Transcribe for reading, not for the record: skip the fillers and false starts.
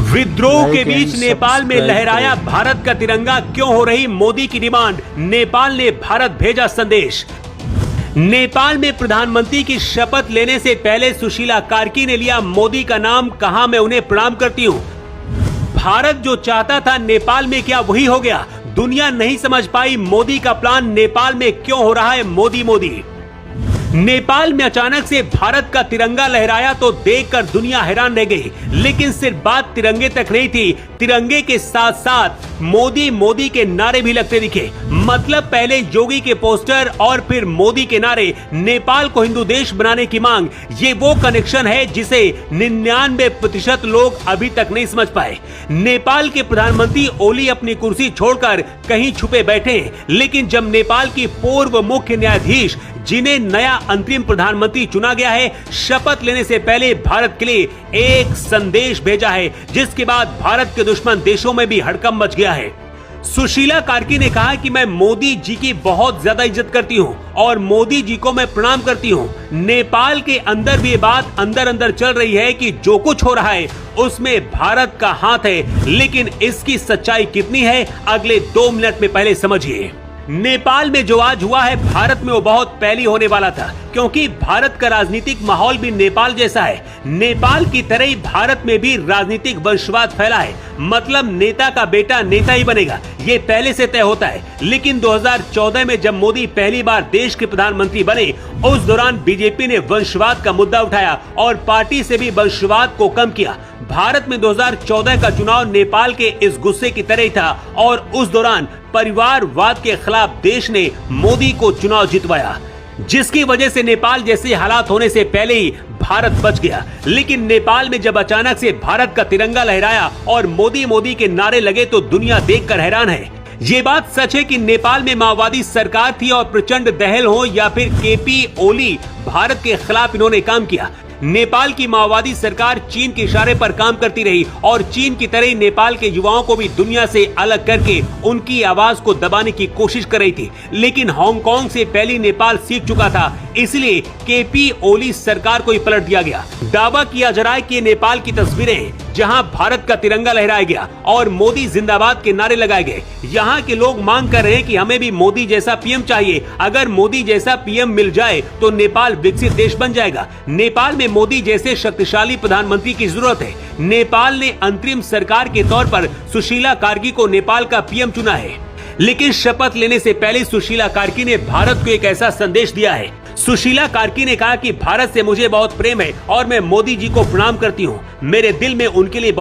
विद्रोह के बीच नेपाल में लहराया भारत का तिरंगा, क्यों हो रही मोदी की डिमांड? नेपाल ने भारत भेजा संदेश। नेपाल में प्रधानमंत्री की शपथ लेने से पहले सुशीला कार्की ने लिया मोदी का नाम, कहा मैं उन्हें प्रणाम करती हूं। भारत जो चाहता था नेपाल में क्या वही हो गया। दुनिया नहीं समझ पाई मोदी का प्लान, नेपाल में क्यों हो रहा है मोदी मोदी। नेपाल में अचानक से भारत का तिरंगा लहराया तो देखकर दुनिया हैरान रह गई। लेकिन सिर्फ बात तिरंगे तक नहीं थी, तिरंगे के साथ साथ मोदी मोदी के नारे भी लगते दिखे। मतलब पहले योगी के पोस्टर और फिर मोदी के नारे, नेपाल को हिंदू देश बनाने की मांग। ये वो कनेक्शन है जिसे 99% लोग अभी तक नहीं समझ पाए। नेपाल के प्रधानमंत्री ओली अपनी कुर्सी छोड़कर कहीं छुपे बैठे, लेकिन जब नेपाल की पूर्व मुख्य न्यायाधीश, जिन्हें नया अंतरिम प्रधानमंत्री चुना गया है, शपथ लेने से पहले भारत के लिए एक संदेश भेजा है, जिसके बाद भारत के दुश्मन देशों में भी हड़कंप मच गया है। सुशीला कार्की ने कहा कि मैं मोदी जी की बहुत ज्यादा इज्जत करती हूं और मोदी जी को मैं प्रणाम करती हूं। नेपाल के अंदर भी ये बात अंदर अंदर चल रही है कि जो कुछ हो रहा है उसमें भारत का हाथ है, लेकिन इसकी सच्चाई कितनी है अगले 2 मिनट में पहले समझिए। नेपाल में जो आज हुआ है, भारत में वो बहुत पहले होने वाला था, क्योंकि भारत का राजनीतिक माहौल भी नेपाल जैसा है। नेपाल की तरह ही भारत में भी राजनीतिक वंशवाद फैला है। मतलब नेता का बेटा नेता ही बनेगा, ये पहले से तय होता है। लेकिन 2014 में जब मोदी पहली बार देश के प्रधानमंत्री बने, उस दौरान बीजेपी ने वंशवाद का मुद्दा उठाया और पार्टी से भी वंशवाद को कम किया। भारत में 2014 का चुनाव नेपाल के इस गुस्से की तरह ही था और उस दौरान परिवारवाद के खिलाफ देश ने मोदी को चुनाव जितवाया, जिसकी वजह से नेपाल जैसे हालात होने से पहले ही भारत बच गया। लेकिन नेपाल में जब अचानक से भारत का तिरंगा लहराया और मोदी मोदी के नारे लगे तो दुनिया देखकर हैरान है। ये बात सच है कि नेपाल में माओवादी सरकार थी और प्रचंड दहल हो या फिर केपी ओली, भारत के खिलाफ इन्होंने काम किया। नेपाल की माओवादी सरकार चीन के इशारे पर काम करती रही और चीन की तरह नेपाल के युवाओं को भी दुनिया से अलग करके उनकी आवाज को दबाने की कोशिश कर रही थी। लेकिन हांगकांग से पहले नेपाल सीख चुका था, इसलिए केपी ओली सरकार को ही पलट दिया गया। दावा किया जा रहा है कि नेपाल की तस्वीरें जहां भारत का तिरंगा लहराया गया और मोदी जिंदाबाद के नारे लगाए गए। यहाँ के लोग मांग कर रहे हैं कि हमें भी मोदी जैसा पीएम चाहिए। अगर मोदी जैसा पीएम मिल जाए तो नेपाल विकसित देश बन जाएगा। नेपाल में मोदी जैसे शक्तिशाली प्रधानमंत्री की जरूरत है। नेपाल ने अंतरिम सरकार के तौर पर सुशीला कार्की को नेपाल का पीएम चुना है। लेकिन शपथ लेने से पहले सुशीला कार्की ने भारत को एक ऐसा संदेश दिया है। सुशीला कार्की ने कहा कि भारत से मुझे बहुत प्रेम है और मैं मोदी जी को प्रणाम करती हूँ। मेरे दिल में उनके लिए